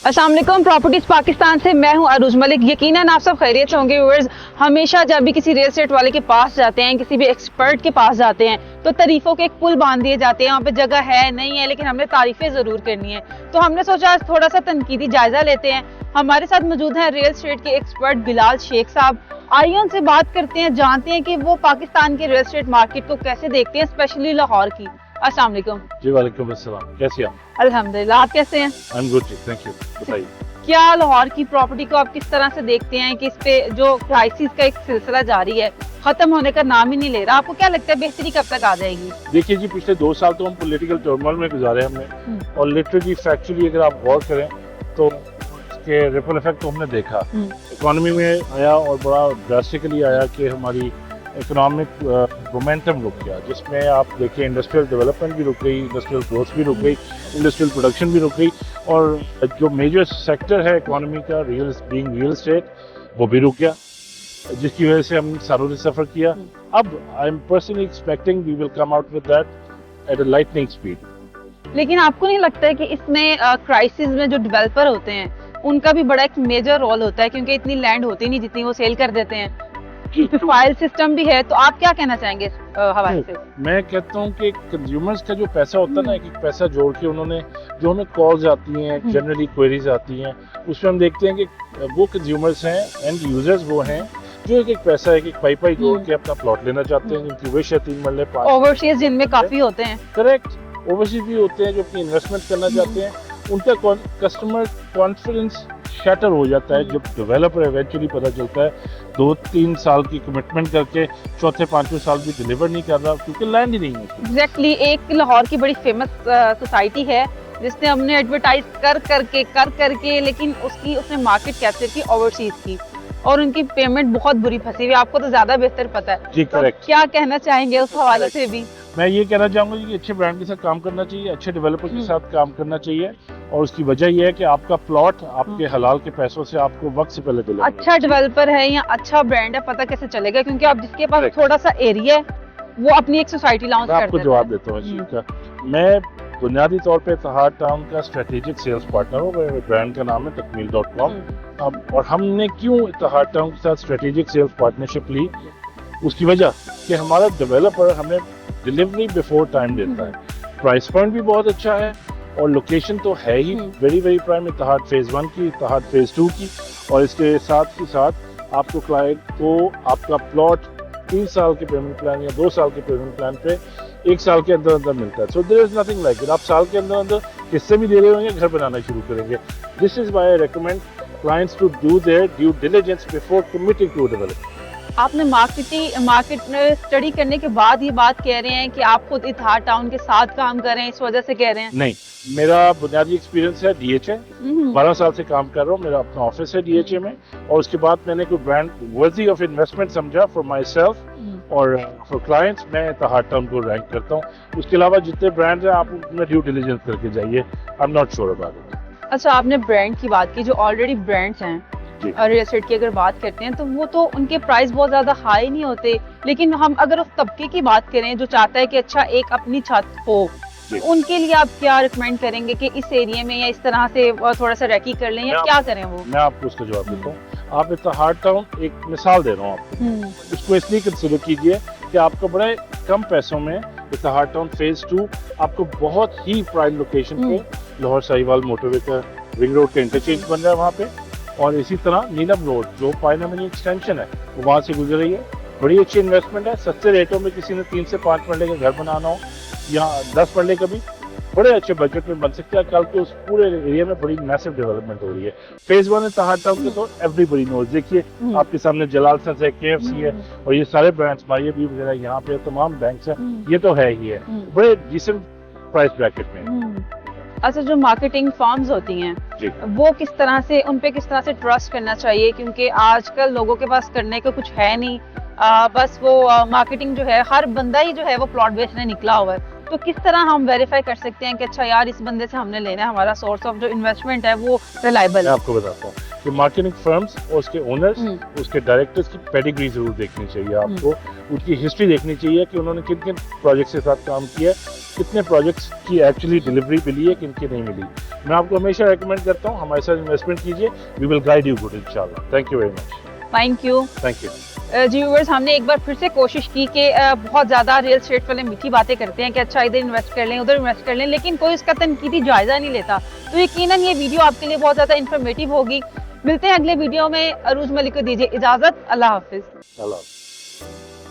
अस्सलाम वालेकुम, प्रॉपर्टीज पाकिस्तान से मैं हूं अरूज मलिक। यकीनन आप सब खैरियत से होंगे व्यूअर्स। हमेशा जब भी किसी रियल एस्टेट वाले के पास जाते हैं, किसी भी एक्सपर्ट के पास जाते हैं, तो तारीफों के एक पुल बांध दिए जाते हैं। वहाँ पे जगह है नहीं है, लेकिन हमने तारीफें जरूर करनी है। तो हमने सोचा आज थोड़ा सा तनकीदी जायजा लेते हैं। हमारे साथ मौजूद हैं रियल एस्टेट के एक्सपर्ट बिलाल शेख साहब। आइए उनसे बात करते हैं, जानते हैं कि वो पाकिस्तान के रियल एस्टेट मार्केट को कैसे देखते हैं, स्पेशली लाहौर की। अस्सलाम वालेकुम। जी वालेकुम अस्सलाम, कैसी आप? अल्हम्दुलिल्लाह, आप कैसे हैं? आई एम गुड जी, थैंक यू। बताइए। क्या लाहौर की प्रॉपर्टी को आप किस तरह से देखते हैं कि इस पे जो क्राइसिस का एक सिलसिला जारी है, खत्म होने का नाम ही नहीं ले रहा? आपको क्या लगता है बेहतरी कब तक आ जाएगी? देखिए जी, पिछले 2 साल तो हम पॉलिटिकल टर्मोइल में गुजारे हमने, और लिटरली फैक्चुअली अगर आप गौर करें तो इसके रिपल इफेक्ट तो हमने देखा। इकोनॉमी में आया और बड़ा ड्रास्टिकली आया कि हमारी इकोनॉमिक मोमेंटम रुक गया, जिसमें आप देखिए इंडस्ट्रियल डेवलपमेंट भी रुक गई, इंडस्ट्रियल ग्रोथ भी रुक गई, इंडस्ट्रियल प्रोडक्शन भी रुक गई, और जो मेजर सेक्टर है इकोनॉमी का रियल एस्टेट वो भी रुक गया, जिसकी वजह से हम सारों ने सफ़र किया। अब I am personally expecting we will come out with that at a lightning speed. लेकिन आपको नहीं लगता है कि इसमें क्राइसिस में जो डेवलपर होते हैं उनका भी बड़ा एक मेजर रोल होता है, क्योंकि इतनी लैंड होती नहीं जितनी वो सेल कर देते हैं, फाइल सिस्टम भी है। तो आप क्या कहना चाहेंगे इस हवाले से? मैं कहता हूँ कि कंज्यूमर्स का जो पैसा होता है ना, एक पैसा जोड़ के उन्होंने जो हमें कॉल्स आती हैं, जनरली क्वेरीज आती हैं, उसमें हम देखते हैं कि वो कंज्यूमर्स हैं, एंड यूजर्स वो हैं जो एक पैसा एक पाई जोड़ के अपना प्लॉट लेना चाहते हैं, जिनकी विश है 3 मरले 5। ओवरसीज जिनमें काफी होते हैं। करेक्ट, ओवरसीज भी होते हैं जो अपनी इन्वेस्टमेंट करना चाहते हैं। उनका कस्टमर कॉन्फिडेंस शैटर हो जाता है जब डेवलपर एवेंचुअली पता चलता है 2-3 साल की कमिटमेंट करके चौथे 5वें साल भी डिलीवर नहीं कर रहा, क्योंकि लैंड ही नहीं है। एग्जैक्टली, एक लाहौर की बड़ी फेमस सोसाइटी है जिसने हमने एडवर्टाइज कर करके लेकिन उसने मार्केट कैप्चर की ओवरसीज की, और उनकी पेमेंट बहुत बुरी फंसी हुई। आपको तो ज्यादा बेहतर पता है जी। करेक्ट। तो क्या कहना चाहेंगे उस हवाले से भी? मैं ये कहना चाहूँगा कि अच्छे ब्रांड के साथ काम करना चाहिए, अच्छे डेवलपर के साथ काम करना चाहिए, और उसकी वजह यह है कि आपका प्लॉट आपके हलाल के पैसों से आपको वक्त से पहले दिला। अच्छा डेवलपर है या अच्छा ब्रांड है, पता कैसे चलेगा? क्योंकि आप जिसके पास थोड़ा सा एरिया है वो अपनी एक सोसाइटी लॉन्च कर देता है। आपको जवाब देता हूँ इस चीज का। मैं बुनियादी तौर पे इत्तेहाद टाउन का स्ट्रेटेजिक सेल्स पार्टनर हूँ। ब्रांड का नाम है takmil.com। और हमने क्यों इत्तेहाद टाउन के साथ स्ट्रेटेजिक सेल्स पार्टनरशिप ली, उसकी वजह कि हमारा डेवलपर हमें डिलीवरी बिफोर टाइम देता है, प्राइस पॉइंट भी बहुत अच्छा है, और लोकेशन तो है ही वेरी प्राइम, इत्तेहाद फेज 1 की, इत्तेहाद फेज 2 की, और इसके साथ ही साथ आपको क्लाइंट को आपका प्लॉट 3 साल के पेमेंट प्लान या 2 साल के पेमेंट प्लान पे 1 साल के अंदर अंदर मिलता है। So there is nothing like it. आप साल के अंदर अंदर किस्से भी दे रहे होंगे, घर बनाना शुरू करेंगे। This is why I recommend clients to do their due diligence before committing to develop. आपने मार्केट में स्टडी करने के बाद ये बात कह रहे हैं कि आप खुद इत्तेहाद टाउन के साथ काम कर रहे हैं, इस वजह से कह रहे हैं? नहीं, मेरा बुनियादी एक्सपीरियंस है DHA, 12 साल से काम कर रहा हूँ, मेरा अपना ऑफिस है DHA में, और उसके बाद मैंने कोई ब्रांड वर्दी ऑफ इन्वेस्टमेंट समझा फॉर माई सेल्फ और फॉर क्लाइंट्स, मैं इत्तेहाद टाउन को रैंक करता हूँ। उसके अलावा जितने ब्रांड्स हैं आप उनमें ड्यू डिलिजेंस करके जाइए, I am not sure about it. अच्छा, आपने ब्रांड की बात की, जो ऑलरेडी ब्रांड्स हैं और रियल एस्टेट की अगर बात करते हैं तो वो तो उनके प्राइस बहुत ज्यादा हाई नहीं होते, लेकिन हम अगर उस तबके की बात करें जो चाहता है कि अच्छा एक अपनी छत हो, उनके लिए आप क्या रिकमेंड करेंगे कि इस एरिया में या इस तरह से थोड़ा सा रैकी कर लें, या क्या करें? वो मैं आपको उसका जवाब देता हूँ। आप इत्तेहाद टाउन, एक मिसाल दे रहा हूँ आपको, उसको इसलिए कंसिडर कीजिए कि आपको बड़े कम पैसों में इत्तेहाद टाउन फेज 2 आपको बहुत ही प्राइम लोकेशन पे लाहौर साहिवाल मोटरवे का रिंग रोड का इंटरचेंज बन रहा है वहाँ पे, और इसी तरह नीलम रोड जो पायना मनी एक्सटेंशन है वो वहाँ से गुजर रही है। बड़ी अच्छी इन्वेस्टमेंट है, सस्ते रेटों में किसी ने 3 से 5 मरले का घर बनाना हो या 10 मरले का भी बड़े अच्छे बजट में बन सकता है। कल के उस पूरे एरिया में बड़ी मैसिव डेवलपमेंट हो रही है। फेज 1 इत्तेहाद टाउन के तो एवरीबडी नोज, देखिए आपके सामने जलाल सन्स है, KFC है, और ये सारे ब्रांड्स मायबी वगैरह यहाँ पे तमाम बैंक्स हैं, ये तो है ही है, बड़े डिसेंट प्राइस ब्रैकेट में। अच्छा, जो मार्केटिंग फर्म्स होती हैं वो किस तरह से, उन पे किस तरह से ट्रस्ट करना चाहिए? क्योंकि आजकल लोगों के पास करने को कुछ है नहीं, बस वो मार्केटिंग जो है, हर बंदा ही जो है वो प्लॉट बेचने निकला हुआ है, تو کس طرح ہم ویریفائی کر سکتے ہیں کہ اچھا یار اس بندے سے ہم نے لینا ہے, ہمارا سورس آف جو انویسٹمنٹ ہے وہ ریلائبل میں ہے؟ آپ کو بتاتا ہوں کہ مارکیٹنگ فرمز اور اس کے اونرز, اس کے ڈائریکٹرز کی پیڈیگری ضرور دیکھنی چاہیے آپ کو, ان کی ہسٹری دیکھنی چاہیے کہ انہوں نے کن کن پروجیکٹس کے ساتھ کام کیا ہے, کتنے پروجیکٹس کی ایکچولی ڈلیوری ملی ہے, کن کی نہیں ملی. میں آپ کو ہمیشہ ریکمینڈ کرتا ہوں ہمارے ساتھ انویسٹمنٹ کیجیے, we will guide you good انشاءاللہ. Thank you very much. Thank you. Thank you. جی ویورز, ہم نے ایک بار پھر سے کوشش کی کہ بہت زیادہ ریل اسٹیٹ والے میٹھی باتیں کرتے ہیں کہ اچھا ادھر انویسٹ کر لیں ادھر انویسٹ کر لیں, لیکن کوئی اس کا تنقیدی جائزہ نہیں لیتا. تو یقیناً یہ ویڈیو آپ کے لیے بہت زیادہ انفارمیٹیو ہوگی. ملتے ہیں اگلے ویڈیو میں. عروج ملک کو دیجیے اجازت. اللہ حافظ. اللہ حافظ.